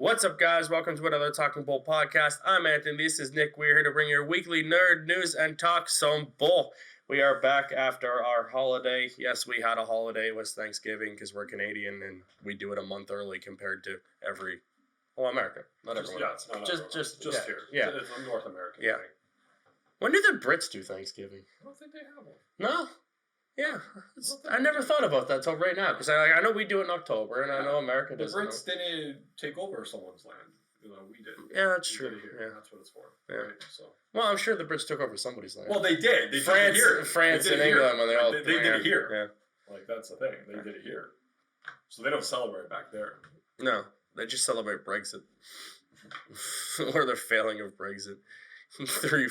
What's up, guys? Welcome to another Talking Bull podcast. I'm Anthony. This is Nick. We're here to bring your weekly nerd news and talk some bull. We are back after our holiday. Yes, we had a holiday. It was Thanksgiving because we're Canadian and we do it a month early compared to America. Not everyone. Yeah, just here. Yeah. It's a North American Yeah. thing. When do the Brits do Thanksgiving? I don't think they have one. No? Yeah. I never thought about that till right now because I know we do it in October and I know America does. The Brits didn't take over someone's land. We did. Yeah, that's we true. Did it here. Yeah. That's what it's for. Yeah. Right? So. Well, I'm sure the Brits took over somebody's land. Well, they did. They France, did it here. France and England when they all They did it here. Yeah. Like that's the thing. They did it here. So they don't celebrate back there. No, they just celebrate Brexit or the failing of Brexit. Three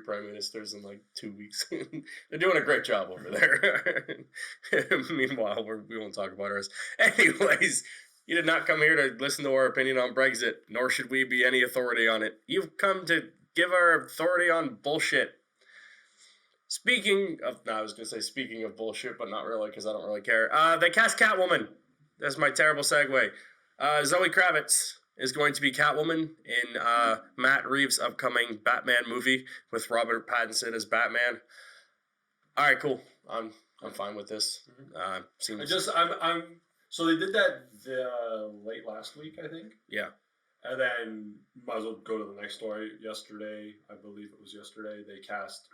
prime ministers in like 2 weeks. They're doing a great job over there. Meanwhile, we won't talk about ours. Anyways, you did not come here to listen to our opinion on Brexit, nor should we be any authority on it. You've come to give our authority on bullshit. Speaking of bullshit, but not really because I don't really care. They cast Catwoman. That's my terrible segue. Zoe Kravitz is going to be Catwoman in Matt Reeves' upcoming Batman movie with Robert Pattinson as Batman. All right, cool. I'm fine with this. So they did that late last week, I think. Yeah. And then might as well go to the next story. Yesterday, I believe it was yesterday, they cast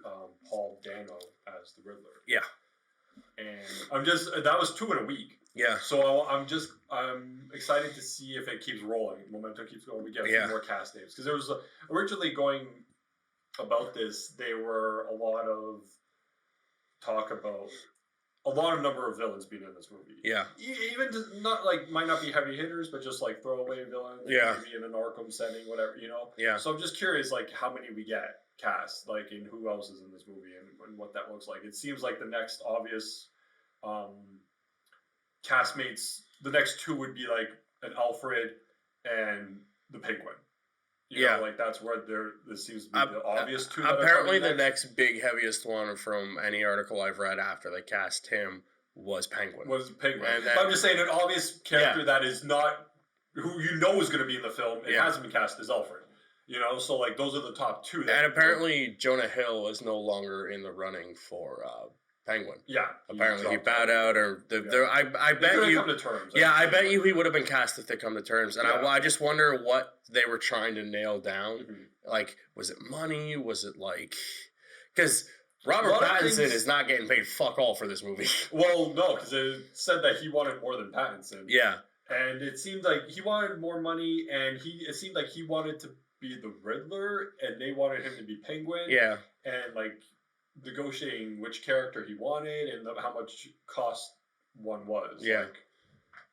Paul Dano as the Riddler. Yeah. And that was 2 in a week. Yeah. So I'm excited to see if it keeps rolling. Momentum keeps going. We get a few more cast names. Because there was originally going about this, there were a lot of talk about a lot of number of villains being in this movie. Yeah. Even not like might not be heavy hitters, but just like throwaway villains. Yeah. Maybe in an Arkham setting, whatever, you know. Yeah. So I'm just curious, like how many we get cast, like and who else is in this movie and what that looks like. It seems like the next obvious castmates, the next 2 would be like an Alfred and the Penguin. You know, like that's where this seems to be the obvious 2. Apparently, the next big heaviest one from any article I've read after they cast him was Penguin. But I'm just saying an obvious character that is not who you know is going to be in the film. It hasn't been cast as Alfred. You know, so like those are the top 2. And apparently, Jonah Hill is no longer in the running for Penguin. Yeah, apparently he bowed out, or I bet you. Come to terms. I bet you he would have been cast if they come to terms. And I just wonder what they were trying to nail down. Mm-hmm. Like, was it money? Was it like, because Robert Pattinson is not getting paid fuck all for this movie. Well, no, because it said that he wanted more than Pattinson. Yeah, and it seemed like he wanted more money, and it seemed like he wanted to be the Riddler, and they wanted him to be Penguin. Yeah, and like negotiating which character he wanted and how much cost one was. Yeah.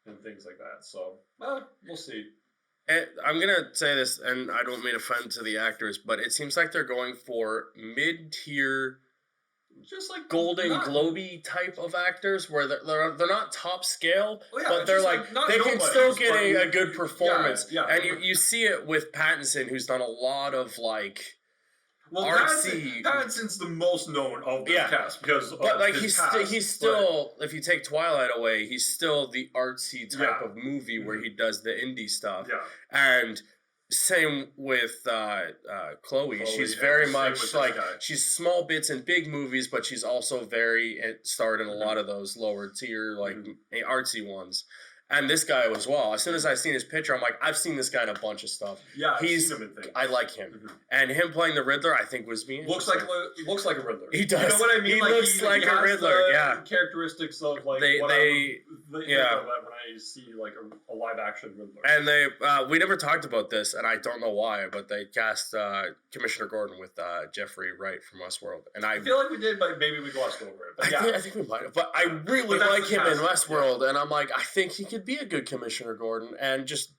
And things like that. So, we'll see. And I'm going to say this, and I don't mean to offend to the actors, but it seems like they're going for mid-tier, just like Golden Globe-y type of actors where they're not top scale, but they're like they can still get a good performance. Yeah. And you see it with Pattinson, who's done a lot of like artsy. Pattinson's the most known of the cast because, but like he's still, if you take Twilight away, he's still the artsy type of movie where he does the indie stuff. Yeah, and same with Chloe. She's very much like she's small bits in big movies, but she's also very starred in a lot of those lower tier like artsy ones. And this guy as well. As soon as I seen his picture, I'm like, I've seen this guy in a bunch of stuff. Yeah, I've seen him in things. I like him, and him playing the Riddler, I think was me. Looks like a Riddler. He does. You know what I mean? He looks like a Riddler. Yeah. Characteristics of like when I see like a live action Riddler. And we never talked about this, and I don't know why, but they cast Commissioner Gordon with Jeffrey Wright from Westworld, and I feel like we did, but maybe we glossed over it. But I think we might have. But I really like him in Westworld, and I'm like, I think he could be a good Commissioner Gordon, and just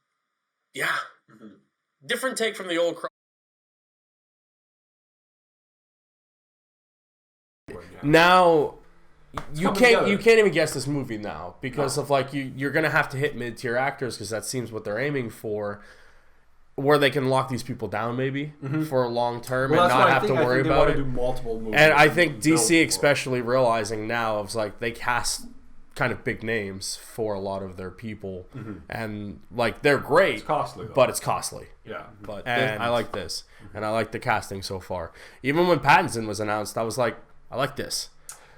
different take from the old. Now you can't even guess this movie now because of like you're gonna have to hit mid-tier actors because that seems what they're aiming for, where they can lock these people down maybe for a long term and not have to worry about it. Do multiple movies and I think DC especially realizing now of like they cast kind of big names for a lot of their people, and like they're great. It's costly, though. But it's costly. Yeah, and I like this, and I like the casting so far. Even when Pattinson was announced, I was like, I like this.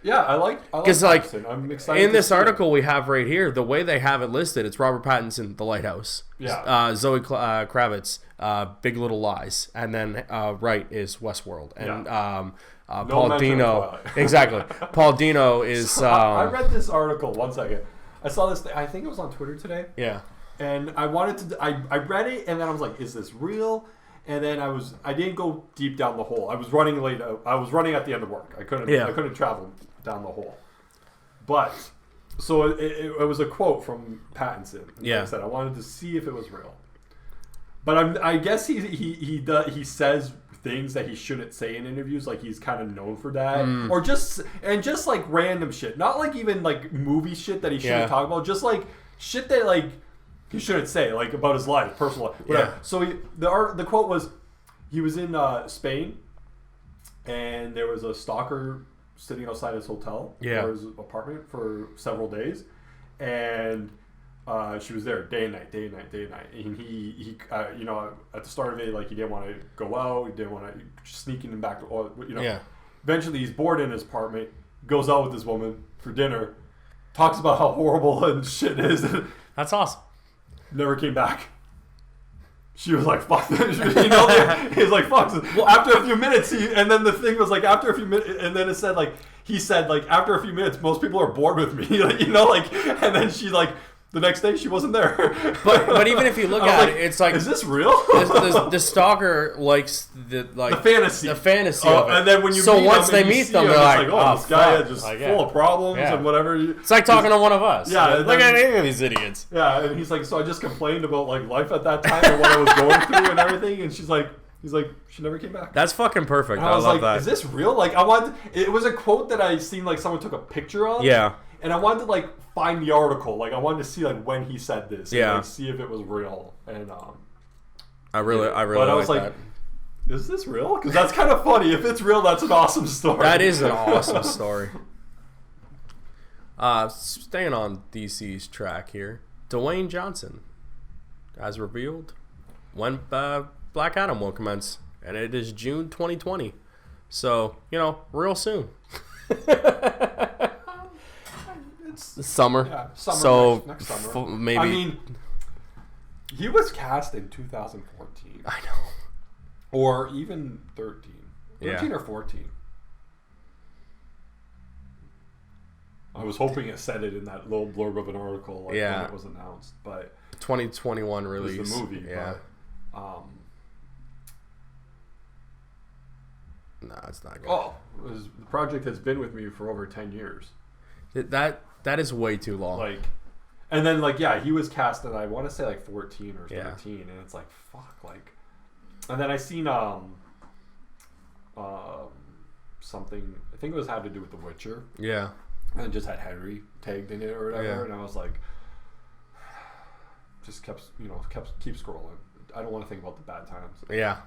Yeah, I like because like I'm excited in this article we have right here, the way they have it listed, it's Robert Pattinson, The Lighthouse. Yeah. Zoe Kravitz, Big Little Lies, and then right is Westworld, and Paul Dino. Exactly, Paul Dino is. So I read this article. 1 second, I saw this. I think it was on Twitter today. Yeah. And I wanted to. I read it, and then I was like, "Is this real?" And then I didn't go deep down the hole. I was running late. I was running at the end of work. I couldn't travel down the hole. But so it was a quote from Pattinson. Yeah. He said, "I wanted to see if it was real." But I guess he says things that he shouldn't say in interviews. Like he's kind of known for that, or just like random shit. Not like even like movie shit that he shouldn't talk about. Just like shit that like. He shouldn't say, like, about his life, personal life, whatever. Yeah. So the quote was, he was in Spain, and there was a stalker sitting outside his hotel, or his apartment for several days, and she was there day and night. And he at the start of it, like, he didn't want to go out, he didn't want to sneak in back, Eventually, he's bored in his apartment, goes out with this woman for dinner, talks about how horrible and shit is. That's awesome. Never came back. She was like, fuck this. He was like, fuck this. Well, after a few minutes, and then the thing was like, after a few minutes, and then it said like, he said like, after a few minutes, most people are bored with me. And then she like, the next day she wasn't there. But even if you look at it, it's like, is this real? the stalker likes the fantasy of it. And then when you once they meet them, they're like, oh, this guy is just full of problems and whatever. It's like talking to one of us. Yeah, look at any of these idiots. Yeah, and he's like, so I just complained about like life at that time and what I was going through and everything, and he's like, she never came back. That's fucking perfect. I was love like, that. is this real? Like, it was a quote that I seen like someone took a picture of. Yeah. And I wanted to like find the article. Like I wanted to see like when he said this. Yeah. And, like, see if it was real. And I really but I was like, is this real? Because that's kind of funny. If it's real, that's an awesome story. That is an awesome story. Staying on DC's track here, Dwayne Johnson, as revealed, when Black Adam will commence, and it is June 2020. So real soon. Summer. Yeah, summer. So next summer. Maybe. I mean, he was cast in 2014. I know. Or even 13. 13 Yeah. or 14. I was hoping it said it in that little blurb of an article when it was announced, but 2021 release. It was the movie. Yeah. But, no, it's not good. Oh, the project has been with me for over 10 years. That is way too long. Like, and then he was cast in I want to say like 14 or 13, and it's like fuck, like. And then I seen something, I think it had to do with The Witcher. Yeah. And it just had Henry tagged in it or whatever, and I was like, just keep scrolling. I don't want to think about the bad times. Yeah.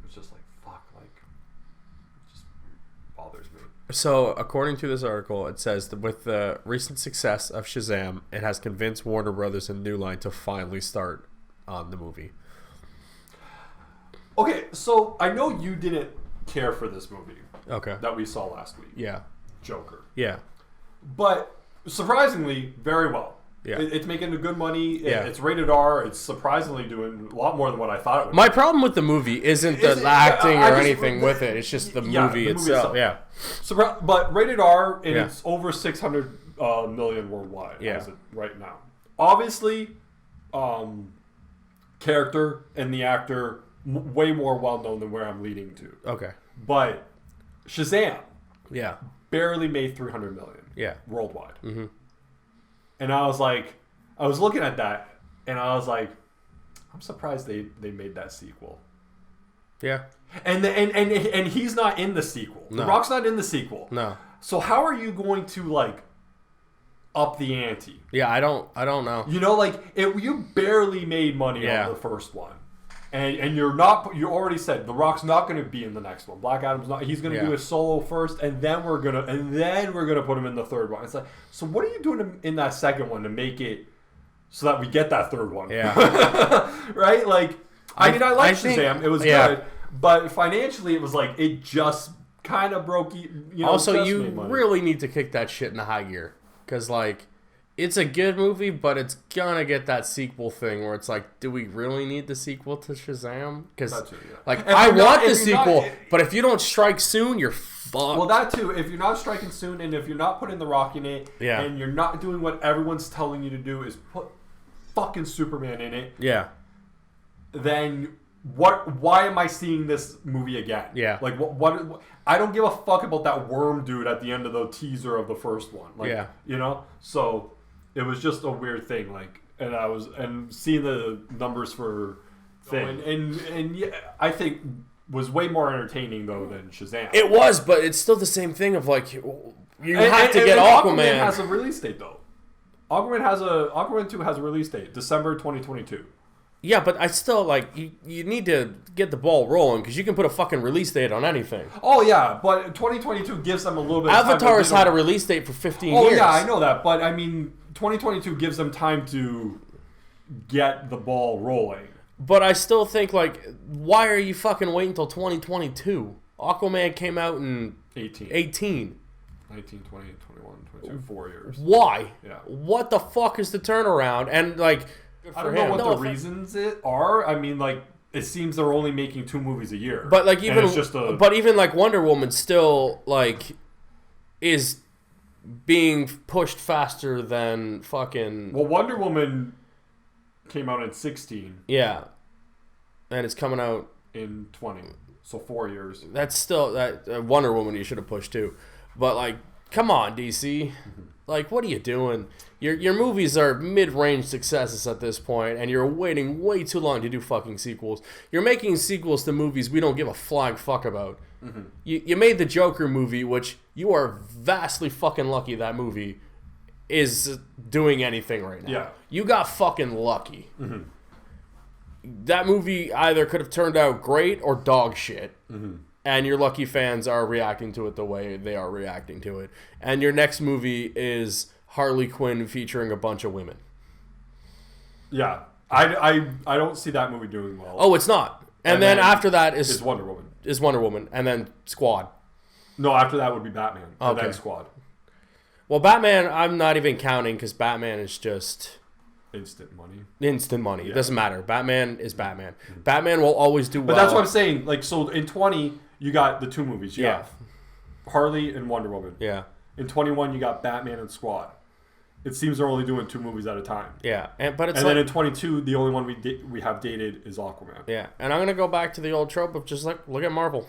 It's just like fuck, like it just bothers me. So, according to this article, it says that with the recent success of Shazam, it has convinced Warner Brothers and New Line to finally start on the movie. Okay, so I know you didn't care for this movie. Okay. That we saw last week. Yeah. Joker. Yeah. But surprisingly, very well. Yeah. It's making good money. Yeah. It's rated R. It's surprisingly doing a lot more than what I thought it would. My problem with the movie isn't the acting or anything with it. It's just the movie itself. Yeah. But rated R, and it's over 600 million worldwide. Yeah. Right now. Obviously, character and the actor way more well known than where I'm leading to. Okay. But Shazam. Yeah. Barely made 300 million. Yeah. Worldwide. Mm-hmm. And I was looking at that, and I was like, I'm surprised they made that sequel. Yeah. And he's not in the sequel. No. The Rock's not in the sequel. No. So how are you going to up the ante? Yeah, I don't know. You barely made money on the first one. And you already said The Rock's not going to be in the next one. Black Adam's not. He's going to do a solo first, and then we're gonna put him in the third one. It's like, so what are you doing in that second one to make it so that we get that third one? Yeah, right. Like, I like Shazam. It was good, but financially, it was like it just kind of broke. Also, you really need to kick that shit into high gear because like. It's a good movie, but it's gonna get that sequel thing where it's like, do we really need the sequel to Shazam? Because, I want the sequel, but if you don't strike soon, you're fucked. Well, that too. If you're not striking soon, and if you're not putting The Rock in it, and you're not doing what everyone's telling you to do, is put fucking Superman in it. Yeah. Then what? Why am I seeing this movie again? Yeah. Like what? I don't give a fuck about that worm dude at the end of the teaser of the first one. Like, so. It was just a weird thing, like, and seeing the numbers for thing, and yeah, I think was way more entertaining though than Shazam. It was, but it's still the same thing of like you have to get Aquaman. Aquaman has a release date though. Aquaman 2 has a release date, December 2022. Yeah, but I still like you need to get the ball rolling because you can put a fucking release date on anything. Oh yeah, but 2022 gives them a little bit. Avatar has had a release date for 15 years. Oh yeah, I know that, but I mean. 2022 gives them time to get the ball rolling. But I still think, like, why are you fucking waiting until 2022? Aquaman came out in 18. 19, 20, 21, 22, 4 years. Why? Yeah. What the fuck is the turnaround? And, like, I don't know what the reasons are. I mean, like, it seems they're only making 2 movies a year. But, like, even like, Wonder Woman still, like, is... being pushed faster than fucking... Well, Wonder Woman came out in 16. Yeah. And it's coming out... in 20. So 4 years. That's still... that Wonder Woman you should have pushed too. But, like, come on, DC. Like, what are you doing? Your movies are mid-range successes at this point, and you're waiting way too long to do fucking sequels. You're making sequels to movies we don't give a flying fuck about. Mm-hmm. You made the Joker movie, which you are vastly fucking lucky that movie is doing anything right now. Yeah. You got fucking lucky. Mm-hmm. That movie either could have turned out great or dog shit. Mm-hmm. And your lucky fans are reacting to it the way they are reacting to it. And your next movie is Harley Quinn featuring a bunch of women. Yeah. I don't see that movie doing well. Oh, it's not. And then after that is Wonder Woman. Is Wonder Woman. And then Squad. No, after that would be Batman. And then Squad. Well, Batman, I'm not even counting because Batman is just... Instant money. Yeah. It doesn't matter. Batman is Batman. Mm-hmm. Batman will always do well. But that's what I'm saying. Like, so in 20, you got the 2 movies. You got Harley and Wonder Woman. Yeah. In 21, you got Batman and Squad. It seems they're only doing 2 movies at a time. Yeah, and then in 22, the only one we have dated is Aquaman. Yeah, and I'm gonna go back to the old trope of just like look at Marvel.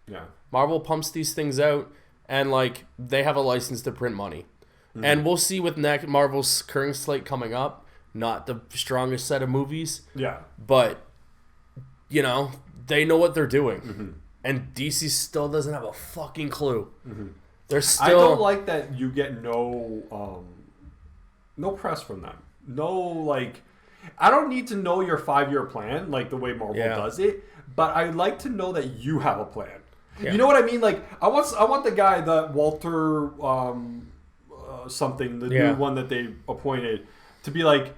Yeah. Marvel pumps these things out, and like they have a license to print money, and we'll see with Marvel's current slate coming up. Not the strongest set of movies. Yeah. But you know they know what they're doing, and DC still doesn't have a fucking clue. Mm-hmm. They're still. I don't like that you get no press from them. No, like, I don't need to know your 5-year plan like the way Marvel does it, but I like to know that you have a plan. Yeah. You know what I mean? Like, I want the guy that Walter something, the new one that they appointed, to be like,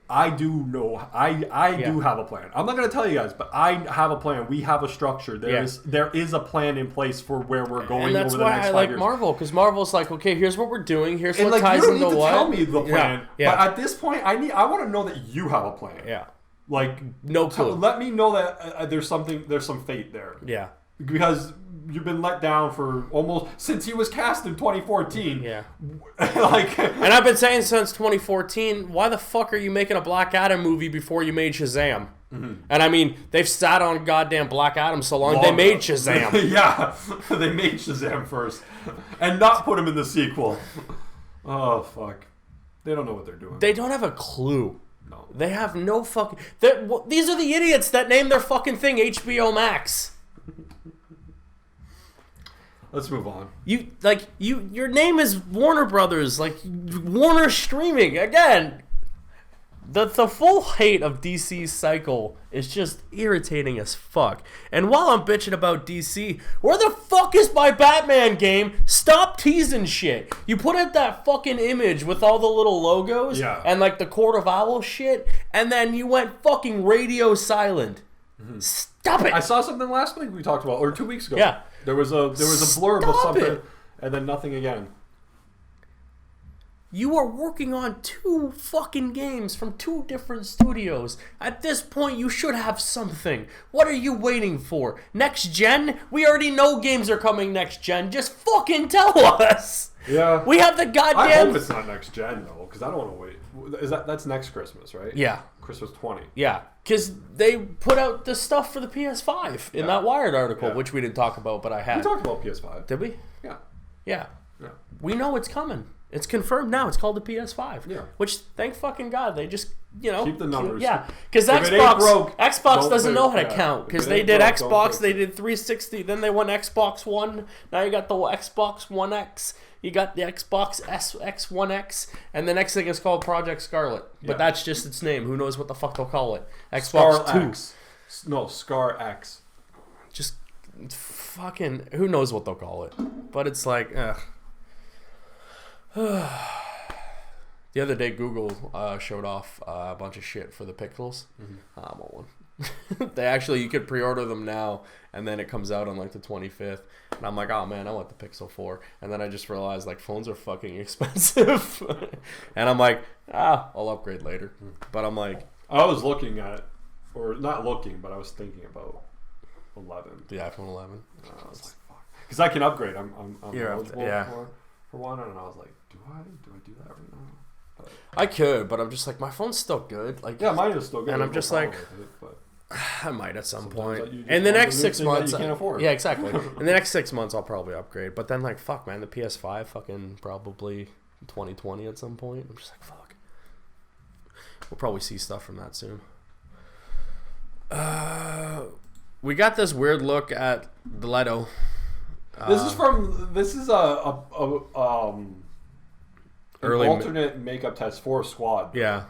I do know. I do have a plan. I'm not going to tell you guys, but I have a plan. We have a structure. There is a plan in place for where we're going over the next 5 years. And that's why I like Marvel, because Marvel's like, okay, here's what we're doing. Here's what ties into what. You don't need to tell me the plan. Yeah. But at this point, I want to know that you have a plan. Yeah. Like, no clue. Let me know that there's some fate there. Yeah. Because you've been let down for almost since he was cast in 2014. Yeah. Like, and I've been saying since 2014, why the fuck are you making a Black Adam movie before you made Shazam? Mm-hmm. And I mean, they've sat on goddamn Black Adam so long they made Shazam. Yeah, they made Shazam first, and not put him in the sequel. Oh fuck, they don't know what they're doing. They don't have a clue. No, they have no fucking. These are the idiots that named their fucking thing HBO Max. Let's move on. Your name is Warner Brothers, like Warner Streaming again. The full hate of DC's cycle is just irritating as fuck. And while I'm bitching about DC, where the fuck is my Batman game? Stop teasing shit. You put out that fucking image with all the little logos and like the Court of Owls shit, and then you went fucking radio silent. Stop it. I saw something last week we talked about, or 2 weeks ago. Yeah. There was a blurb of something, and then nothing again. You are working on 2 fucking games from 2 different studios. At this point, you should have something. What are you waiting for? Next gen? We already know games are coming next gen. Just fucking tell us. Yeah. We have the goddamn... I hope it's not next gen, though, because I don't want to wait. That's next Christmas, right? Yeah. Christmas 20. Yeah, because they put out the stuff for the PS5 in that Wired article, which we didn't talk about, but I had. We talked about PS5. Did we? Yeah. Yeah. We know it's coming. It's confirmed now. It's called the PS5. Yeah. Which, thank fucking God, they just, keep the numbers. Yeah. Because Xbox doesn't know how to count. Because they did Xbox, they did 360, then they went Xbox One. Now you got the Xbox One X. You got the Xbox X1X. And the next thing is called Project Scarlet. But that's just its name. Who knows what the fuck they'll call it? Xbox Scar 2. X. No, Scar X. Just fucking... Who knows what they'll call it? But it's like... ugh. The other day, Google showed off a bunch of shit for the Pixels. I want one. You could pre-order them now, and then it comes out on like the 25th. And I'm like, oh man, I want the Pixel 4. And then I just realized like phones are fucking expensive. And I'm like, I'll upgrade later. But I'm like, I was looking at, or not looking, but I was thinking about 11. The iPhone 11. I was like, fuck, because I can upgrade. I'm eligible for one, and I was like, do I do that right now? But I could, but I'm just like, my phone's still good. Like, yeah, mine is still good. And I'm just like, but I might at some sometimes point. In the next 6 months, you can't afford. Yeah, exactly. In the next 6 months, I'll probably upgrade. But then, like, fuck, man, the PS5, fucking probably 2020 at some point. I'm just like, fuck. We'll probably see stuff from that soon. We got this weird look at the Leto. This is early alternate makeup test for Squad. Yeah,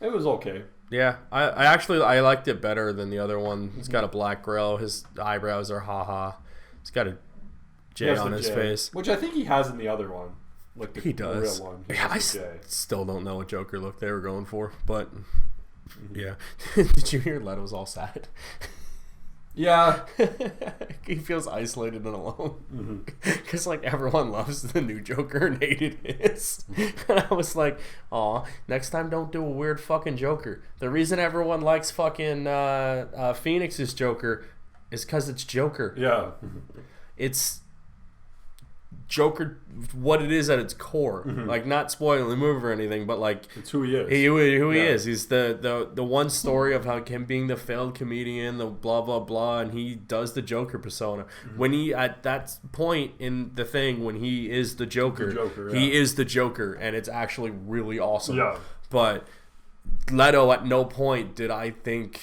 it was okay. Yeah, I liked it better than the other one. He's got a black grill. His eyebrows are haha. He's got a J on his face, which I think he has in the other one. Like he does. The real one. I still don't know what Joker look they were going for, but yeah. Did you hear Leto's all sad? Yeah. He feels isolated and alone. Because, like, everyone loves the new Joker and hated his. And I was like, aw, next time don't do a weird fucking Joker. The reason everyone likes fucking Phoenix's Joker is because it's Joker. Yeah. It's Joker, what it is at its core. Like, not spoiling the movie or anything, but like it's who he is. Who he is. He's the one story of how him being the failed comedian, the blah blah blah, and he does the Joker persona. When he at that point in the thing, when he is the Joker, he is the Joker, and it's actually really awesome. Yeah. But Leto at no point did I think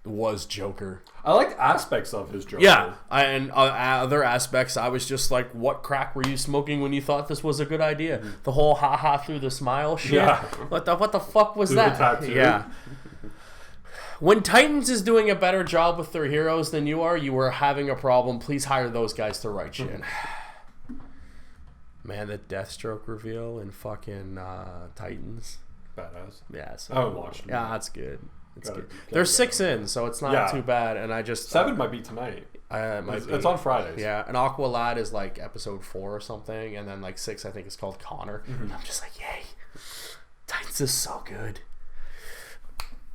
was Joker. I liked aspects of his Joker. Yeah, and other aspects, I was just like, what crack were you smoking when you thought this was a good idea? The whole ha-ha through the smile shit? Yeah. What the fuck was through that? The tattoo. Yeah. When Titans is doing a better job with their heroes than you are having a problem. Please hire those guys to write shit. Man, the Deathstroke reveal in fucking Titans. Badass. Yeah, I haven't watched them. Yeah, that's good. They're 6 in, so it's not too bad. And I just 7 might be tonight. It's on Fridays. Yeah, and Aqualad is like episode 4 or something, and then like 6 I think is called Connor. And I'm just like, yay! Titans is so good.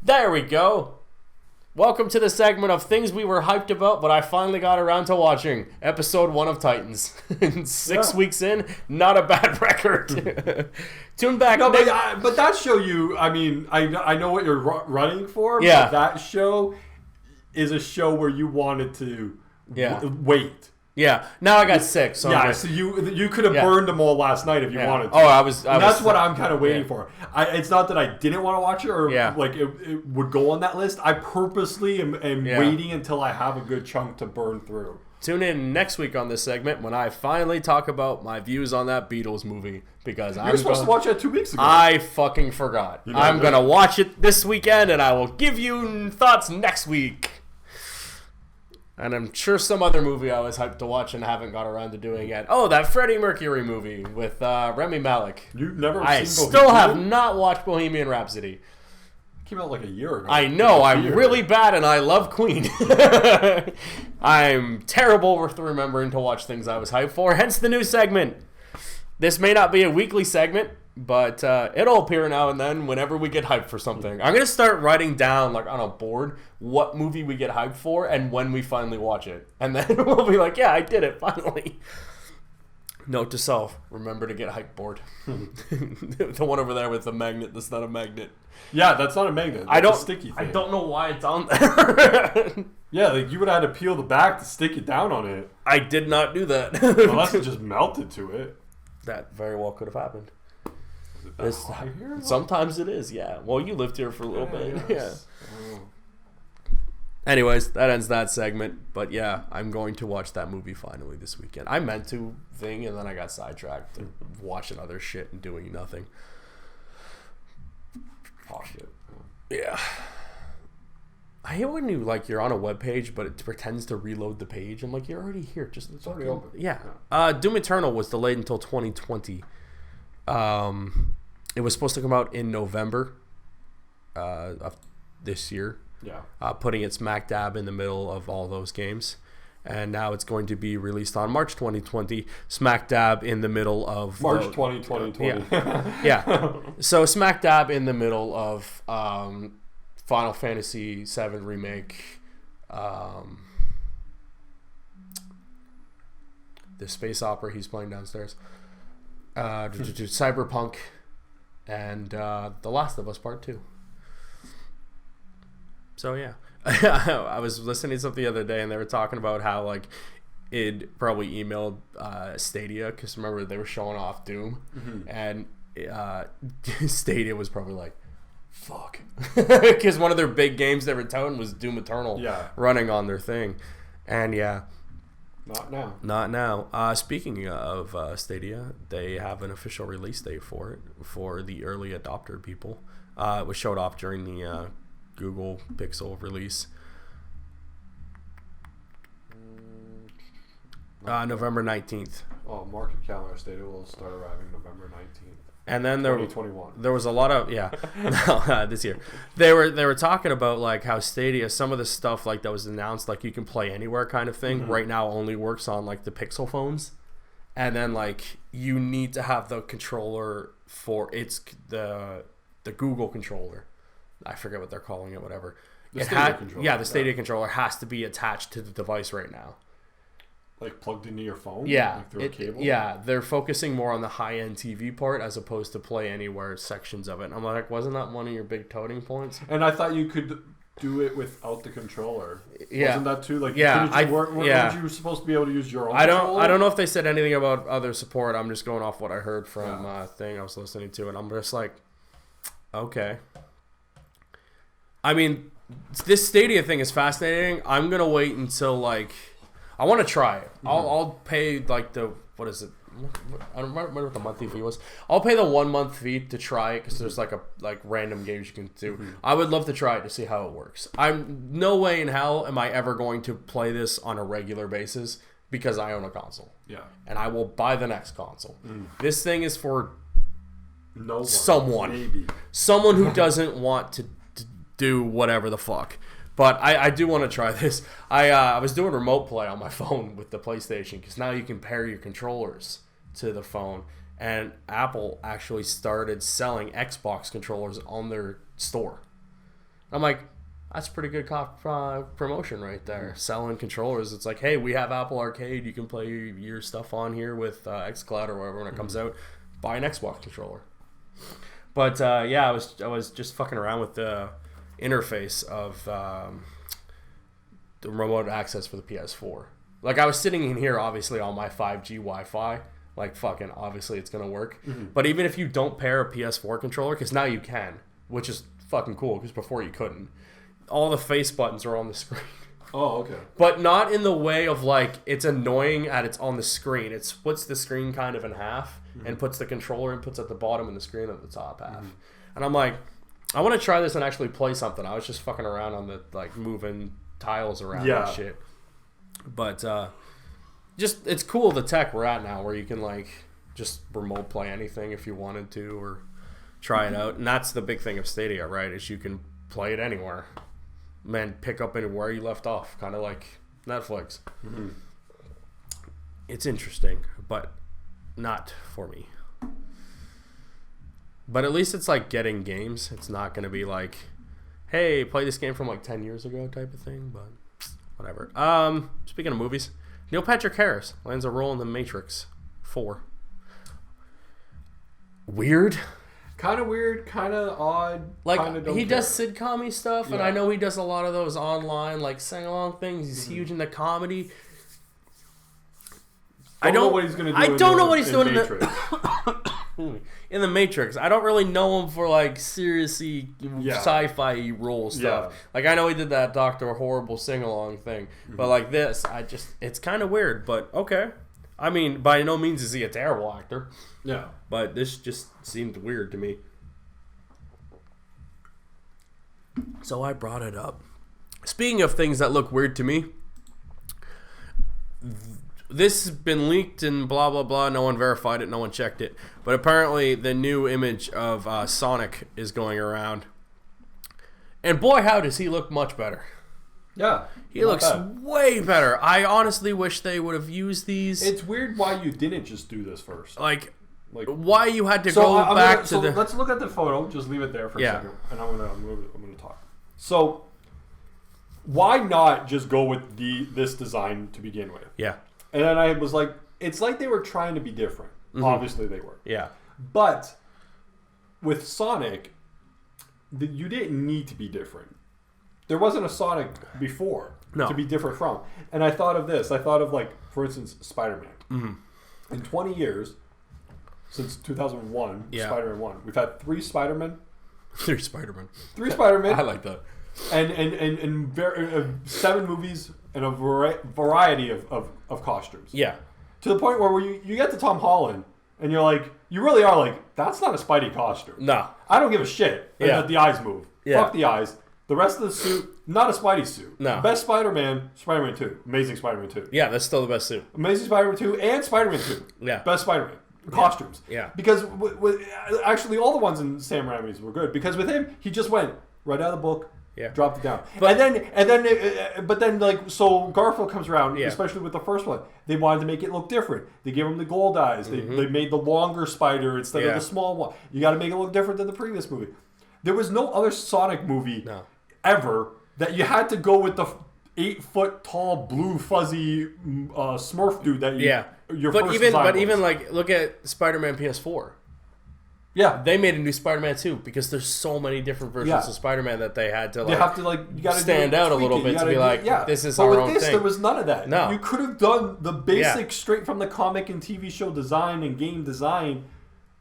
There we go. Welcome to the segment of things we were hyped about, but I finally got around to watching episode 1 of Titans. 6 weeks in, not a bad record. Tune back. No, but that show I mean, I know what you're running for. Yeah. But that show is a show where you wanted to wait. Yeah. Now I got 6. So so you could have burned them all last night if you wanted to. Oh, I was. That's what I'm kind of waiting for. It's not that I didn't want to watch it or like it would go on that list. I purposely am waiting until I have a good chunk to burn through. tune in next week on this segment when I finally talk about my views on that Beatles movie. Because you were supposed to watch it 2 weeks ago. I fucking forgot. I'm going to watch it this weekend, and I will give you thoughts next week. And I'm sure some other movie I was hyped to watch and haven't got around to doing yet. Oh, that Freddie Mercury movie with Rami Malek. You've never seen Bohemian? Still have not watched Bohemian Rhapsody. It came out like a year ago. I know. I'm really bad and I love Queen. I'm terrible with remembering to watch things I was hyped for. Hence the new segment. This may not be a weekly segment, but it'll appear now and then whenever we get hyped for something. I'm going to start writing down, like on a board, what movie we get hyped for and when we finally watch it. And then we'll be like, yeah, I did it, finally. Note to self, remember to get hype board. The one over there with the magnet that's not a magnet. Yeah, that's not a magnet. That's a sticky thing. I don't know why it's on there. Yeah, like you would have had to peel the back to stick it down on it. I did not do that. Unless it just melted to it. That very well could have happened. Is it that hot here? Sometimes it is, yeah. Well, you lived here for a little bit. Yes. Yeah. Anyways, that ends that segment. But yeah, I'm going to watch that movie finally this weekend. I meant to and then I got sidetracked and watching other shit and doing nothing. Oh shit. Yeah. I hate when you're on a web page, but it pretends to reload the page. I'm like, you're already here. It's already open. Yeah. Doom Eternal was delayed until 2020. It was supposed to come out in November of this year. Yeah. Putting it smack dab in the middle of all those games. And now it's going to be released on March 2020, smack dab in the middle of... March 2020. Yeah. So smack dab in the middle of Final Fantasy VII Remake, the space opera he's playing downstairs, Cyberpunk, and The Last of Us Part 2. So yeah. I was listening to something the other day and they were talking about how like it probably emailed Stadia because remember they were showing off Doom and Stadia was probably like fuck because one of their big games they were touting was Doom Eternal running on their thing and not now. Speaking of Stadia, they have an official release date for it for the early adopter people. It was showed off during the Google Pixel release. November 19th. Oh, market calendar Stadia will start arriving November 19th. And then 2021. There was a lot of this year. They were talking about like how Stadia, some of the stuff like that was announced, like you can play anywhere kind of thing, right now only works on like the Pixel phones. And then like you need to have the controller for the Google controller. I forget what they're calling it, whatever. The Stadia controller has to be attached to the device right now. Like plugged into your phone? Yeah. Like through a cable? Yeah, they're focusing more on the high-end TV part as opposed to play anywhere sections of it. And I'm like, wasn't that one of your big toting points? And I thought you could do it without the controller. Yeah. Wasn't that too? Like, weren't you supposed to be able to use your own controller? I don't know if they said anything about other support. I'm just going off what I heard from a thing I was listening to. And I'm just like, okay. I mean, this Stadia thing is fascinating. I'm going to wait until, like... I want to try it. I'll pay, like, what is it? I don't remember what the monthly fee was. I'll pay the 1 month fee to try it because there's, like random games you can do. I would love to try it to see how it works. I'm no way in hell am I ever going to play this on a regular basis because I own a console. Yeah. And I will buy the next console. This thing is for someone who doesn't want to do whatever the fuck. But I do want to try this. I was doing remote play on my phone with the PlayStation because now you can pair your controllers to the phone. And Apple actually started selling Xbox controllers on their store. I'm like, that's pretty good promotion right there. Selling controllers. It's like, hey, we have Apple Arcade. You can play your stuff on here with xCloud or whatever when it comes out. Buy an Xbox controller. But I was just fucking around with the interface of the remote access for the PS4. Like I was sitting in here obviously on my 5G Wi-Fi, like fucking obviously it's gonna work. But even if you don't pair a PS4 controller, because now you can, which is fucking cool because before you couldn't, all the face buttons are on the screen. Oh, okay. But not in the way of like it's annoying it's on the screen. It splits the screen kind of in half and puts the controller inputs at the bottom and the screen at the top half. And I'm like, I want to try this and actually play something. I was just fucking around on the like moving tiles around and shit. But just it's cool the tech we're at now where you can like just remote play anything if you wanted to or try it out. And that's the big thing of Stadia, right? Is you can play it anywhere. Man, pick up anywhere you left off, kind of like Netflix. It's interesting, but not for me. But at least it's like getting games. It's not going to be like, hey, play this game from like 10 years ago type of thing, but whatever. Speaking of movies, Neil Patrick Harris lands a role in The Matrix 4. Weird. Kind of weird, kind of odd. Like, he does sitcom-y stuff, and I know he does a lot of those online, like, sing-along things. He's huge into comedy. I don't know what he's going to do. I don't know what he's doing in The Matrix. I don't really know him for, like, seriously sci-fi role stuff. Yeah. Like, I know he did that Dr. Horrible sing-along thing. But, like, this, it's kind of weird, but okay. I mean, by no means is he a terrible actor. Yeah. But this just seemed weird to me. So I brought it up. Speaking of things that look weird to me, this has been leaked and blah, blah, blah. No one verified it. No one checked it. But apparently the new image of Sonic is going around. And boy, how does he look much better. Yeah. He looks way better. I honestly wish they would have used these. It's weird why you didn't just do this first. Like why you had to go back to the... Let's look at the photo. Just leave it there for a second. And I'm gonna talk. So, why not just go with this design to begin with? Yeah. And then I was like, it's like they were trying to be different. Obviously they were. Yeah. But, with Sonic, you didn't need to be different. There wasn't a Sonic before to be different from. And I thought of this. I thought of, like, for instance, SpiderMan. In 20 years... Since 2001, Spider-Man 1. We've had 3 Spider-Men. 3 Spider-Men. 3 Spider-Men. I like that. And 7 movies and a variety of costumes. Yeah. To the point where you get to Tom Holland and you're like, you really are like, that's not a Spidey costume. No. I don't give a shit that the eyes move. Yeah. Fuck the eyes. The rest of the suit, not a Spidey suit. No. Best Spider-Man, Spider-Man 2. Amazing Spider-Man 2. Yeah, that's still the best suit. Amazing Spider-Man 2 and Spider-Man 2. Yeah. Best Spider-Man. Costumes. Yeah. Because actually all the ones in Sam Raimi's were good. Because with him, he just went right out of the book, dropped it down. But then like, so Garfield comes around, especially with the first one. They wanted to make it look different. They gave him the gold eyes. They made the longer spider instead of the small one. You got to make it look different than the previous movie. There was no other Sonic movie ever that you had to go with the 8-foot tall blue fuzzy Smurf dude that even like look at Spider-Man PS4. Yeah, they made a new Spider-Man too because there's so many different versions of Spider-Man that they had to like. You have to like you got to stand out a little bit to be like, this is our own thing. There was none of that. No, you could have done the basic straight from the comic and TV show design and game design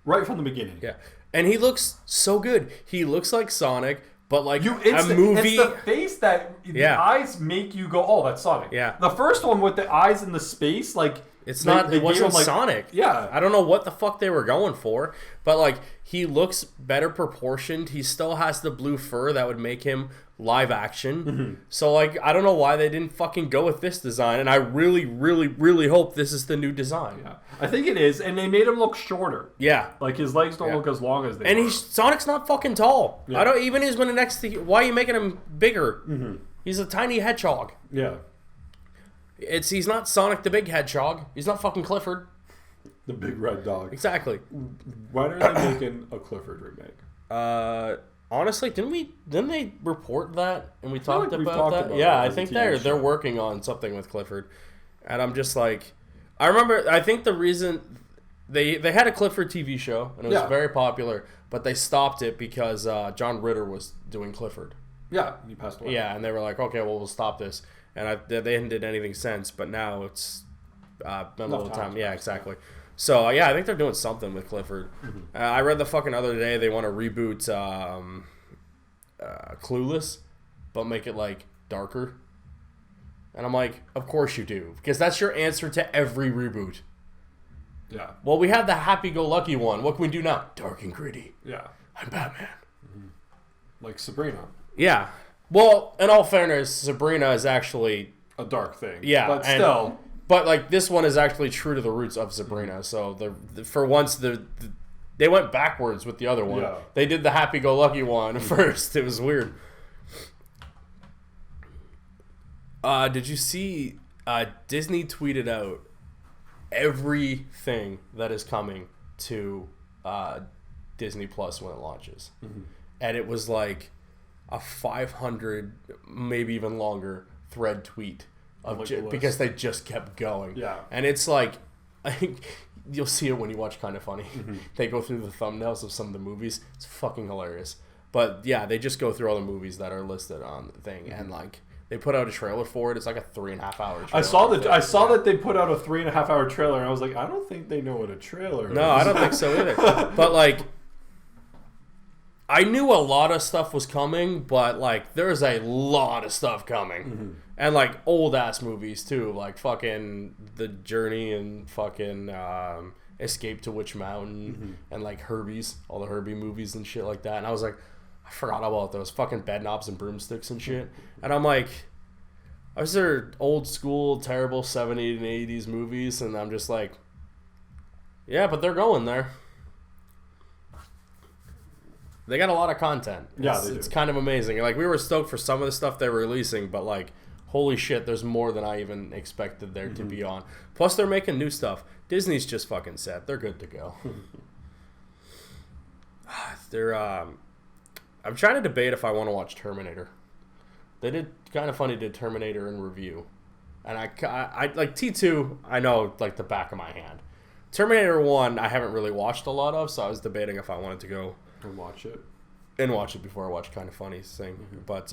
right from the beginning. Yeah, and he looks so good. He looks like Sonic. But like movie, it's the face that the eyes make you go, oh, that's Sonic. Yeah. The first one with the eyes in the space, like it wasn't like, Sonic. Yeah. I don't know what the fuck they were going for, but like he looks better proportioned. He still has the blue fur that would make him live action. So like I don't know why they didn't fucking go with this design, and I really, really, really hope this is the new design. Yeah. I think it is, and they made him look shorter. Yeah. Like his legs don't look as long as they and Sonic's not fucking tall. Yeah. I don't even when next to why are you making him bigger? He's a tiny hedgehog. Yeah. He's not Sonic the Big Hedgehog. He's not fucking Clifford. The big red dog. Exactly. When are they making a Clifford remake? Honestly, didn't they report that and we talked about that? Yeah, I think they're working on something with Clifford, and I'm just like, I remember. I think the reason they had a Clifford TV show and it was very popular, but they stopped it because John Ritter was doing Clifford. Yeah, he passed away. Yeah, and they were like, okay, well, we'll stop this, and they hadn't did anything since. But now it's been a little time. Yeah, exactly. So, I think they're doing something with Clifford. I read the fucking other day they want to reboot Clueless, but make it, like, darker. And I'm like, of course you do. Because that's your answer to every reboot. Yeah. Well, we have the happy-go-lucky one. What can we do now? Dark and gritty. Yeah. I'm Batman. Like Sabrina. Yeah. Well, in all fairness, Sabrina is actually... a dark thing. Yeah. But still... But, like, this one is actually true to the roots of Sabrina. So, for once, they went backwards with the other one. Yeah. They did the happy-go-lucky one first. It was weird. Did you see Disney tweeted out everything that is coming to Disney Plus when it launches? Mm-hmm. And it was like a 500, maybe even longer, thread tweet because they just kept going. Yeah. And it's like, I think you'll see it when you watch Kind of Funny. Mm-hmm. They go through the thumbnails of some of the movies. It's fucking hilarious. But yeah, they just go through all the movies that are listed on the thing. Mm-hmm. And like, they put out a trailer for it. It's like a 3.5 hour trailer. I saw that they put out a 3.5 hour trailer, and I was like, I don't think they know what a trailer is. No, I don't think so either. But like, I knew a lot of stuff was coming, but like, there's a lot of stuff coming. Mm-hmm. And like old ass movies too, like fucking The Journey and fucking Escape to Witch Mountain, mm-hmm. and like Herbie's, all the Herbie movies and shit like that. And I was like, I forgot about those fucking Bedknobs and Broomsticks and shit. And I'm like, those are old school, terrible 70s and 80s movies, and I'm just like, yeah, but they're going there. They got a lot of content. Yeah, it's kind of amazing. Like, we were stoked for some of the stuff they were releasing, but like, holy shit, there's more than I even expected there to be on. Plus, they're making new stuff. Disney's just fucking set. They're good to go. I'm trying to debate if I want to watch Terminator. They did Kind of Funny did Terminator in review, and I like T2. I know like the back of my hand. Terminator 1, I haven't really watched a lot of, so I was debating if I wanted to go and watch it before I watch Kind of Funny's thing. Mm-hmm. But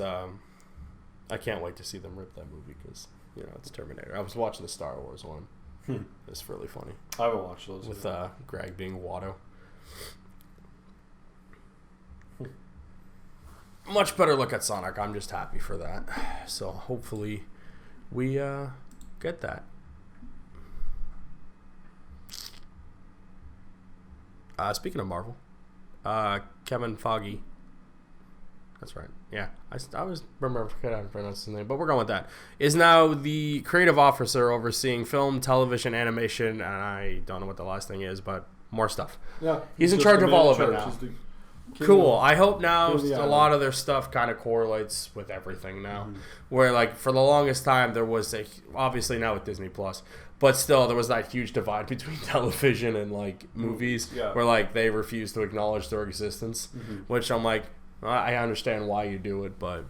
I can't wait to see them rip that movie because it's Terminator. I was watching the Star Wars one. It's really funny. I haven't watched those with Greg being Watto. Much better look at Sonic. I'm just happy for that. So hopefully we get that. Speaking of Marvel, Kevin Feige. That's right. Yeah, I always remember how to pronounce his name, but we're going with that. Is now the creative officer overseeing film, television, animation, and I don't know what the last thing is, but more stuff. Yeah, he's in charge of all of it now. Cool. I hope now a lot of their stuff kind of correlates with everything now. Mm-hmm. Where like for the longest time there was obviously now with Disney Plus, but still there was that huge divide between television and like movies where like they refuse to acknowledge their existence. Mm-hmm. Which I'm like, I understand why you do it, but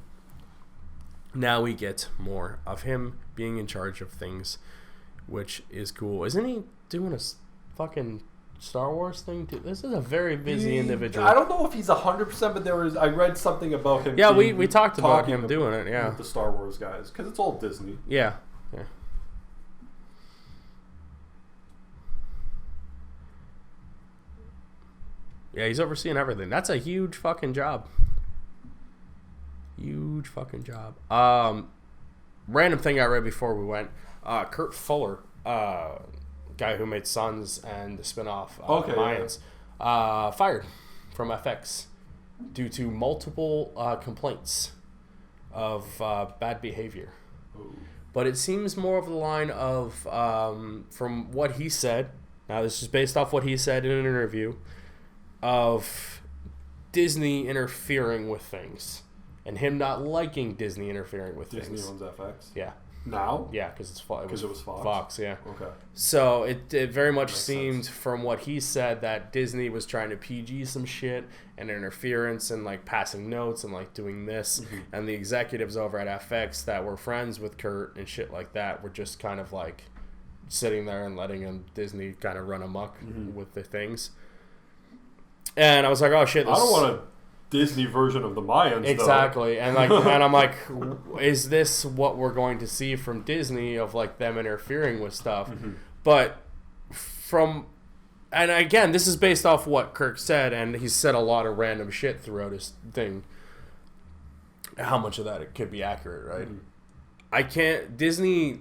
now we get more of him being in charge of things, which is cool. Isn't he doing a fucking Star Wars thing too? This is a very busy individual. I don't know if he's 100%, but I read something about him. Yeah, we talked about him doing it. Yeah, with the Star Wars guys, because it's all Disney. Yeah. Yeah, he's overseeing everything. That's a huge fucking job. Huge fucking job. Random thing I read before we went. Kurt Fuller, guy who made Sons and the spinoff Mayans, fired from FX due to multiple complaints of bad behavior. Ooh. But it seems more of the line of, from what he said, now this is based off what he said in an interview, of Disney interfering with things. And him not liking Disney interfering with things. Disney owns FX? Yeah. Now? Yeah, because it was Fox. Fox, yeah. Okay. So it very much seemed from what he said that Disney was trying to PG some shit and interference and like passing notes and like doing this. Mm-hmm. And the executives over at FX that were friends with Kurt and shit like that were just kind of like sitting there and letting Disney kind of run amok with the things. And I was like, oh shit. I don't want a Disney version of the Mayans, exactly. And like, and I'm like, is this what we're going to see from Disney of like them interfering with stuff? Mm-hmm. But and again, this is based off what Kirk said, and he's said a lot of random shit throughout his thing. How much of that it could be accurate, right? Mm-hmm. Disney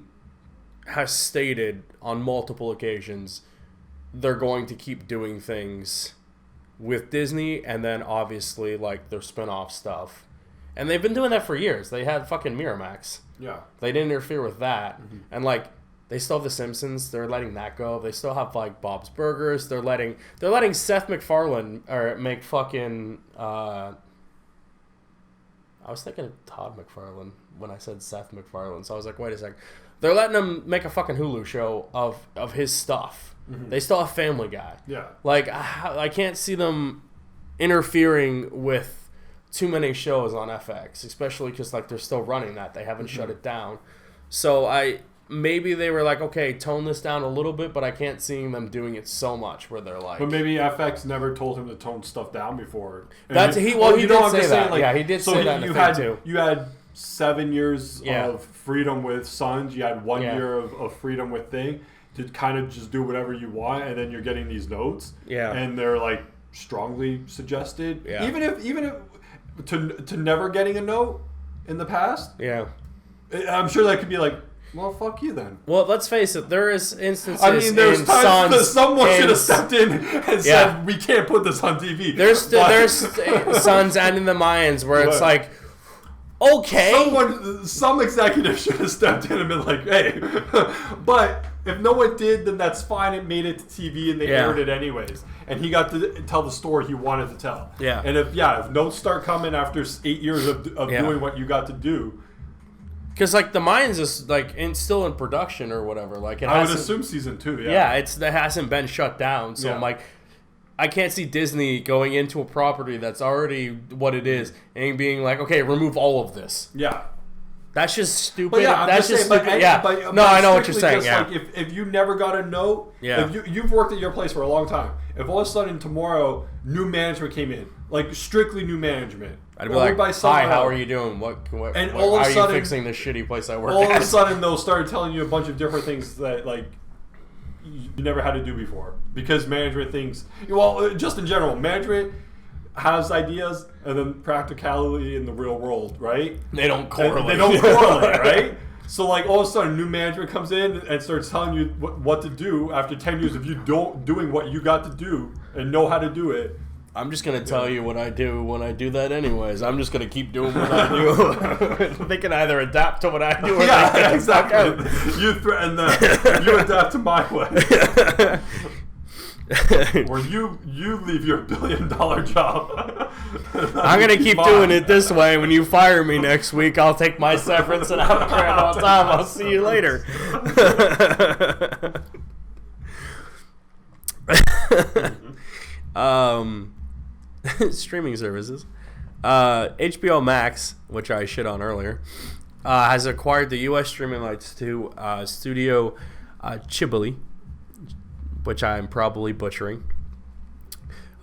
has stated on multiple occasions they're going to keep doing things with Disney, and then obviously like their spin-off stuff. And they've been doing that for years. They had fucking Miramax. Yeah. They didn't interfere with that. Mm-hmm. And like they still have The Simpsons. They're letting that go. They still have like Bob's Burgers. They're letting Seth MacFarlane make fucking I was thinking of Todd McFarlane when I said Seth MacFarlane. So I was like, wait a second. They're letting him make a fucking Hulu show of his stuff. Mm-hmm. They still have Family Guy. Yeah. Like I can't see them interfering with too many shows on FX, especially because like they're still running that. They haven't shut it down. So maybe they were like, okay, tone this down a little bit, but I can't see them doing it so much where they're like. But maybe FX never told him to tone stuff down before. And he did say that. Like, yeah, he did say that. You had 7 years of freedom with Sons. You had 1 year of freedom with Thing to kind of just do whatever you want, and then you're getting these notes. Yeah, and they're like strongly suggested. Yeah. Even if to never getting a note in the past. Yeah, I'm sure that could be like, well, fuck you then. Well, let's face it. There is instances. I mean, there's times that someone should have stepped in and said, "We can't put this on TV." There's Sons and in the Mayans where it's like, okay, some executive should have stepped in and been like, "Hey," but if no one did, then that's fine. It made it to TV and they aired it anyways, and he got to tell the story he wanted to tell. Yeah, and if notes start coming after 8 years of doing what you got to do. Because like the Mayans is like still in production or whatever. Like I would assume season 2. Yeah, it hasn't been shut down. So I'm like, I can't see Disney going into a property that's already what it is and being like, okay, remove all of this. Yeah, that's just stupid. But yeah, that's just stupid. No, I know what you're saying. Yeah, like if you never got a note, if you've worked at your place for a long time, if all of a sudden tomorrow new management came in, like strictly new management. I'd be like, hi, how are you doing? What and all of a sudden, are you fixing the shitty place I work at? All of a sudden, they'll start telling you a bunch of different things that, like, you never had to do before. Because management thinks, well, just in general, management has ideas and then practicality in the real world, right? They don't correlate. They don't correlate, right? So, like, all of a sudden, new management comes in and starts telling you what to do after 10 years of you doing what you got to do and know how to do it. I'm just going to tell you what I do when I do that anyways. I'm just going to keep doing what I do. They can either adapt to what I do or they can exactly. You threaten them. You adapt to my way. Or you leave your $1 billion job. I'm going to keep doing it this way. When you fire me next week, I'll take my severance and have a grand old time. I'll see you later. Streaming services. HBO Max, which I shit on earlier, has acquired the U.S. streaming rights to Studio Ghibli, which I'm probably butchering,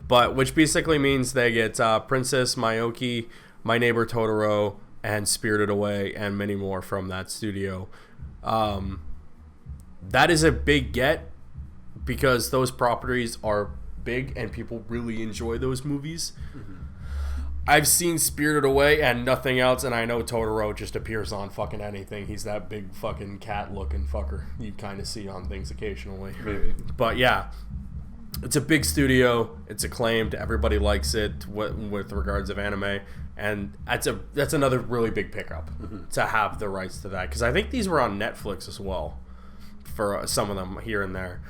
but which basically means they get Princess Mononoke, My Neighbor Totoro, and Spirited Away, and many more from that studio. That is a big get because those properties are big and people really enjoy those movies. Mm-hmm. I've seen Spirited Away and nothing else, and I know Totoro just appears on fucking anything. He's that big fucking cat looking fucker you kind of see on things occasionally. Maybe. But yeah, it's a big studio. It's acclaimed. Everybody likes it with regards of anime, and that's another really big pickup to have the rights to that, because I think these were on Netflix as well for some of them here and there.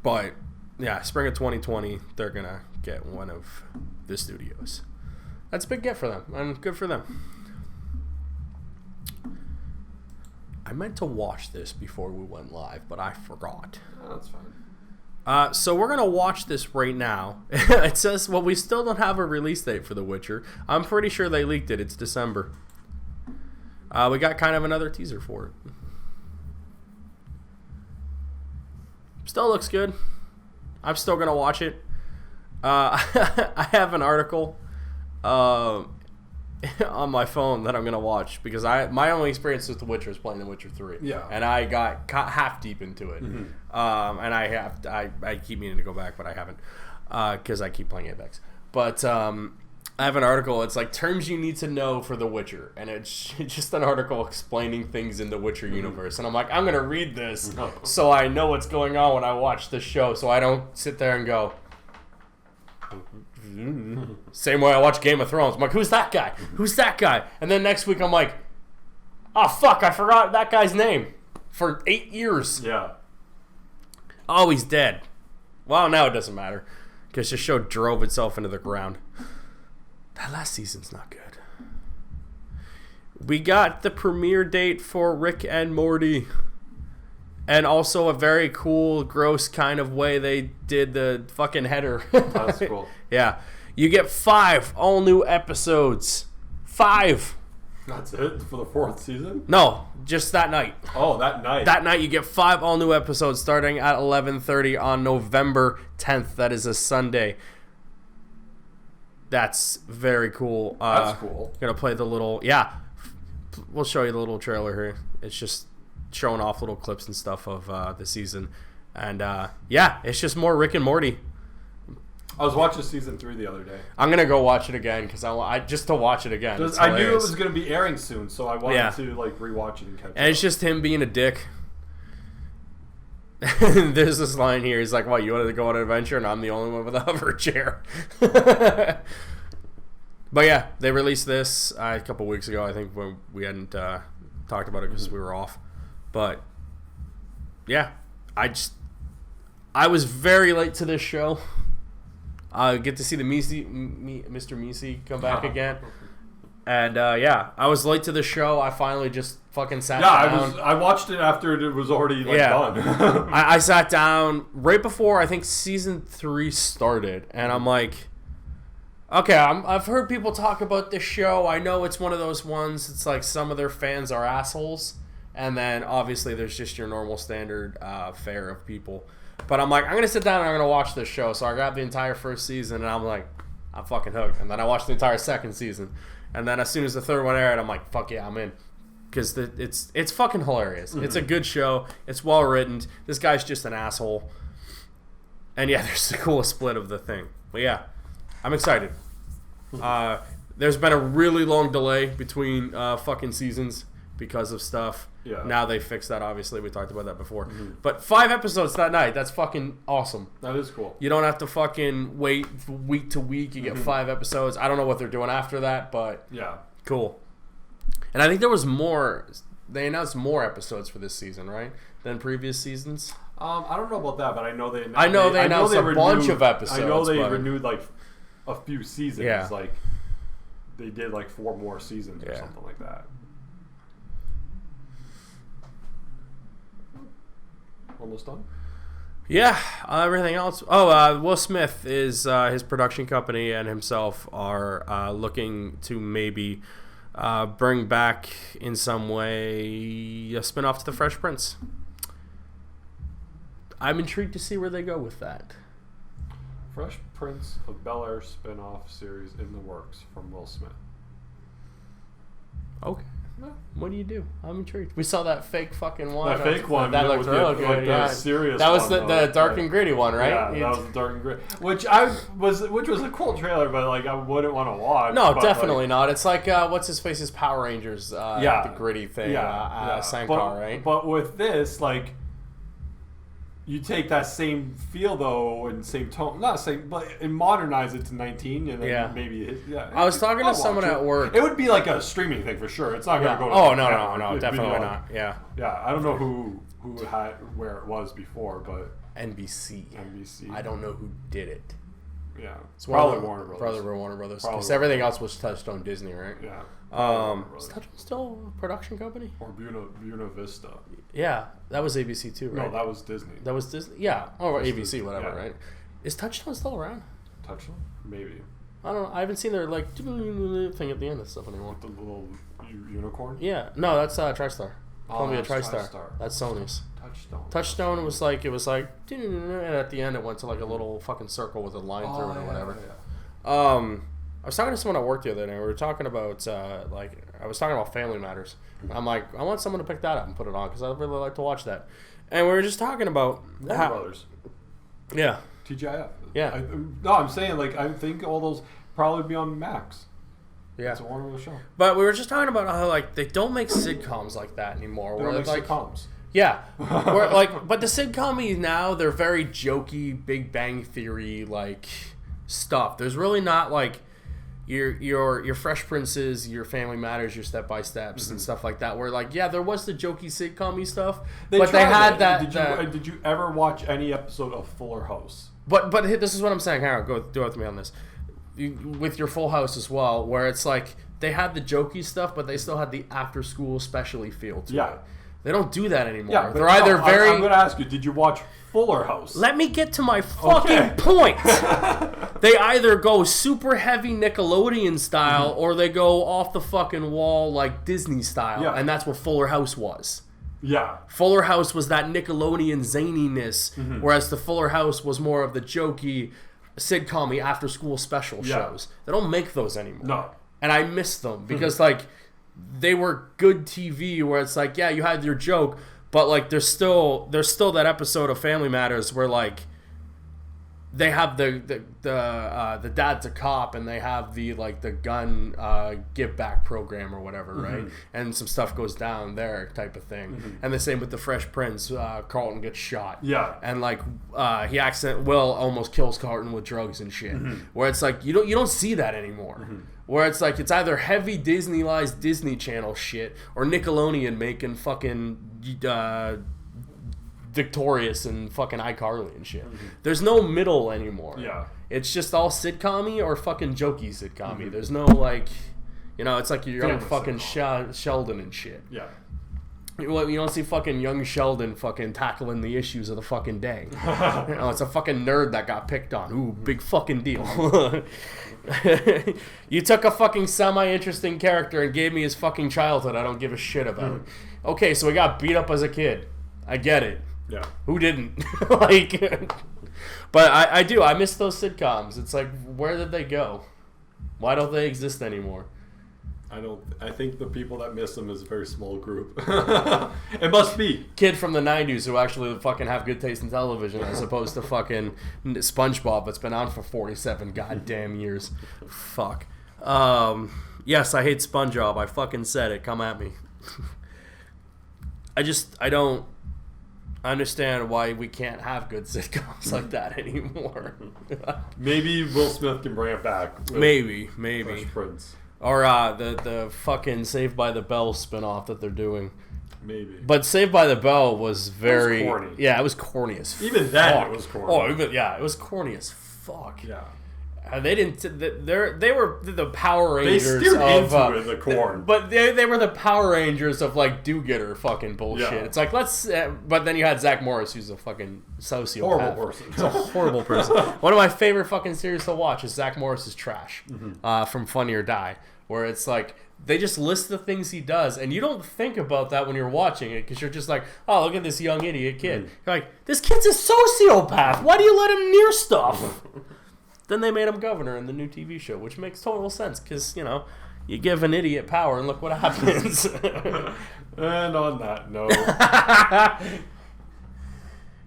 But yeah, spring of 2020, they're going to get one of the studios. That's a big get for them, and good for them. I meant to watch this before we went live, but I forgot. Oh, that's fine. So we're going to watch this right now. It says, well, we still don't have a release date for The Witcher. I'm pretty sure they leaked it. It's December. We got kind of another teaser for it. Still looks good. I'm still going to watch it. I have an article on my phone that I'm going to watch because my only experience with The Witcher is playing The Witcher 3. Yeah. And I got half deep into it. Mm-hmm. And I keep meaning to go back, but I haven't because I keep playing Apex. But I have an article. It's like terms you need to know for The Witcher, and it's just an article explaining things in the Witcher universe. And I'm like, I'm gonna read this so I know what's going on when I watch the show, so I don't sit there and go. Same way I watch Game of Thrones. I'm like, who's that guy? Who's that guy? And then next week I'm like, oh fuck, I forgot that guy's name for 8 years. Yeah. Oh, he's dead. Well, now it doesn't matter because the show drove itself into the ground. That last season's not good. We got the premiere date for Rick and Morty. And also a very cool, gross kind of way they did the fucking header. That's cool. Yeah. You get 5 all new episodes. 5. That's it for the 4th season? No, just that night. Oh, that night. That night you get 5 all new episodes starting at 11:30 on November 10th. That is a Sunday. That's very cool. That's cool. Gonna play the little... Yeah. We'll show you the little trailer here. It's just showing off little clips and stuff of the season. And, yeah, it's just more Rick and Morty. I was watching season 3 the other day. I'm gonna go watch it again because I just to watch it again. I knew it was gonna be airing soon, so I wanted to like rewatch it and catch up. And it's just him being a dick. There's this line here. He's like, "What? You wanted to go on an adventure, and I'm the only one with a hover chair." But yeah, they released this a couple weeks ago. I think when we hadn't talked about it because we were off. But yeah, I was very late to this show. Get to see the Mr. Meese come back again. And, yeah, I was late to the show. I finally just fucking sat down. I watched it after it was already done. I sat down right before, I think, season 3 started. And I'm like, okay, I've heard people talk about this show. I know it's one of those ones. It's like some of their fans are assholes. And then, obviously, there's just your normal standard fare of people. But I'm like, I'm going to sit down and I'm going to watch this show. So I grabbed the entire first season and I'm like, I'm fucking hooked. And then I watched the entire second season. And then as soon as the third one aired, I'm like, fuck yeah, I'm in. Because it's fucking hilarious. Mm-hmm. It's a good show. It's well written. This guy's just an asshole. And yeah, there's the coolest split of the thing. But yeah, I'm excited. There's been a really long delay between fucking seasons because of stuff. Yeah. Now they fixed that, obviously. We talked about that before. Mm-hmm. But 5 episodes that night, that's fucking awesome. That is cool. You don't have to fucking wait week to week. You get 5 episodes. I don't know what they're doing after that, but yeah, cool. And I think there was more. They announced more episodes for this season, right? Than previous seasons? I don't know about that, but I know they announced a bunch of episodes. I know they renewed like a few seasons. Yeah. Like they did like 4 more seasons or something like that. Almost done? Yeah, everything else. Oh, Will Smith is his production company and himself are looking to maybe bring back in some way a spinoff to The Fresh Prince. I'm intrigued to see where they go with that. Fresh Prince of Bel-Air spinoff series in the works from Will Smith. Okay. What do you do? I'm intrigued. We saw that fake fucking one. That fake one. That looked real good. Like the serious that was one, the dark and gritty one, right? Yeah, that was the dark and gritty. Which was a cool trailer, but like I wouldn't want to watch. No, definitely not. It's like what's his face's Power Rangers. The gritty thing. Sankar, right? But with this, like, you take that same feel though and same tone, not same, but and modernize it to 19, and then maybe I was talking to someone at work. It would be like a streaming thing for sure. It's not going to go. Oh no, definitely not. Yeah. Yeah, I don't know who had where it was before, but NBC. I don't know who did it. Yeah, it's probably Warner Brothers. Because everything else was Touchstone Disney, right? Yeah. Is Touchstone still a production company? Or Buena Vista. Yeah, that was ABC too, right? No, that was Disney. That was Disney? Yeah. Or ABC, Disney, whatever, right? Is Touchstone still around? Touchstone? Maybe. I don't know. I haven't seen their, like, thing at the end of stuff anymore. The little unicorn? Yeah. No, that's TriStar. Columbia TriStar. That's Sony's. Touchstone was like, and at the end it went to like a little fucking circle with a line through it or whatever. Yeah. I was talking to someone at work the other day. We were talking about I was talking about Family Matters. I'm like, I want someone to pick that up and put it on because I really like to watch that. And we were just talking about Warner Brothers. Yeah. TGIF. Yeah. I'm saying, like, I think all those probably be on Max. Yeah, it's a wonderful show. But we were just talking about how like they don't make sitcoms like that anymore. They don't make like sitcoms. Yeah, where, like, but the sitcom now they're very jokey, Big Bang Theory like stuff. There's really not like your Fresh Princes, your Family Matters, your Step by Steps and stuff like that. Where like there was the jokey sitcom-y stuff, but they had that. Did you ever watch any episode of Fuller House? But this is what I'm saying. Hang on, go do it with me on this. With your Full House as well, where it's like they had the jokey stuff, but they still had the after-school specially feel to it. They don't do that anymore. Yeah, they're either very. I'm going to ask you, did you watch Fuller House? Let me get to my fucking point. They either go super heavy Nickelodeon style, or they go off the fucking wall like Disney style, and that's what Fuller House was. Yeah. Fuller House was that Nickelodeon zaniness, whereas the Fuller House was more of the jokey, sitcom-y after-school special shows. They don't make those anymore. No. And I miss them because, like, they were good TV where it's like, you had your joke, but, like, there's still that episode of Family Matters where, like, they have the dad's a cop and they have the gun give back program or whatever, right? And some stuff goes down there type of thing. And the same with the Fresh Prince. Carlton gets shot. Yeah. And Will almost kills Carlton with drugs and shit. Where it's like you don't see that anymore. Where it's like it's either heavy Disneyized Disney Channel shit or Nickelodeon making fucking Victorious and fucking iCarly and shit. There's no middle anymore. Yeah. It's just all sitcom-y or fucking jokey sitcom-y. There's no like, it's like you're young fucking Sheldon and shit. Yeah. You don't see fucking young Sheldon fucking tackling the issues of the fucking day. It's a fucking nerd that got picked on. Ooh, big fucking deal. You took a fucking semi-interesting character and gave me his fucking childhood I don't give a shit about. Okay, so he got beat up as a kid. I get it. Yeah. Who didn't? But I do. I miss those sitcoms. It's like, where did they go? Why don't they exist anymore? I think the people that miss them is a very small group. It must be. Kid from the 90s who actually fucking have good taste in television as opposed to fucking SpongeBob that's been on for 47 goddamn years. Fuck. Yes, I hate SpongeBob. I fucking said it. Come at me. I don't understand why we can't have good sitcoms like that anymore. Maybe Will Smith can bring it back. Maybe. Fresh Prince. Or the fucking Saved by the Bell spinoff that they're doing. Maybe. But Saved by the Bell was very... It was corny. Yeah, it was corny as fuck. Even then, it was corny. Oh, it was corny as fuck. Yeah. They didn't. They were the Power Rangers. They steered into the corn, but they were the Power Rangers of like do-getter fucking bullshit. Yeah. It's like but then you had Zach Morris, who's a fucking sociopath. Horrible person. He's a horrible person. One of my favorite fucking series to watch is Zach Morris's Trash, from Funny or Die, where it's like they just list the things he does, and you don't think about that when you're watching it because you're just like, oh, look at this young idiot kid. You're like, this kid's a sociopath. Why do you let him near stuff? Then they made him governor in the new TV show, which makes total sense because, you give an idiot power and look what happens. And on that note...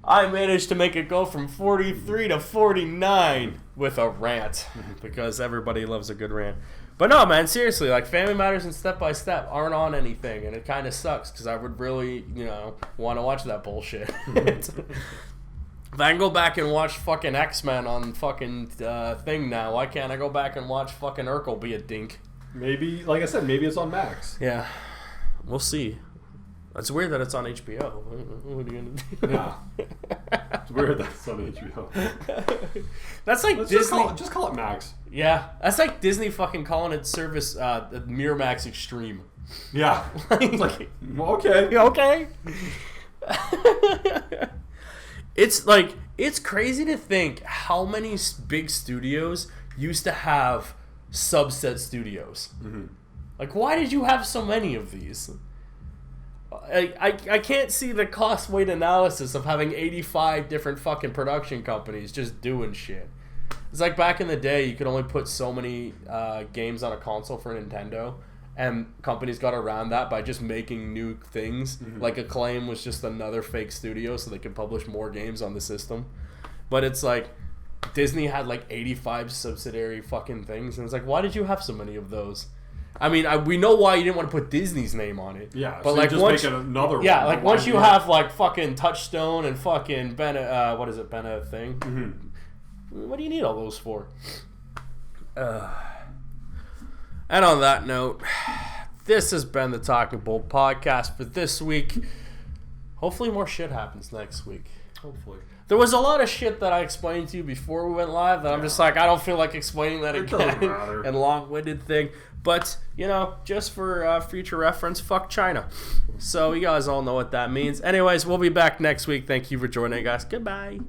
I managed to make it go from 43 to 49 with a rant because everybody loves a good rant. But no, man, seriously, like Family Matters and Step by Step aren't on anything, and it kind of sucks because I would really, want to watch that bullshit. If I can go back and watch fucking X-Men on fucking thing now, why can't I go back and watch fucking Urkel be a dink? Maybe, like I said, maybe it's on Max. Yeah. We'll see. It's weird that it's on HBO. What are you going to do? Yeah. It's weird that it's on HBO. That's like Disney. Just call it Max. Yeah. That's like Disney fucking calling it service Miramax Extreme. Yeah. It's like, okay. Okay. It's crazy to think how many big studios used to have subset studios. Like, why did you have so many of these? I can't see the cost weight analysis of having 85 different fucking production companies just doing shit. It's like back in the day, you could only put so many games on a console for Nintendo. And companies got around that by just making new things. Like Acclaim was just another fake studio so they could publish more games on the system. But it's like, Disney had like 85 subsidiary fucking things, and it's like, why did you have so many of those? I mean, we know why you didn't want to put Disney's name on it. Yeah, but so like just once, make another one. Yeah, like once you have like fucking Touchstone and fucking Bena, what is it, Bena thing? Mm-hmm. What do you need all those for? And on that note, this has been the Talking Bull podcast for this week. Hopefully more shit happens next week. Hopefully. There was a lot of shit that I explained to you before we went live that I'm just like, I don't feel like explaining that again. And long-winded thing. But, you know, just for future reference, fuck China. So you guys all know what that means. Anyways, we'll be back next week. Thank you for joining us. Goodbye.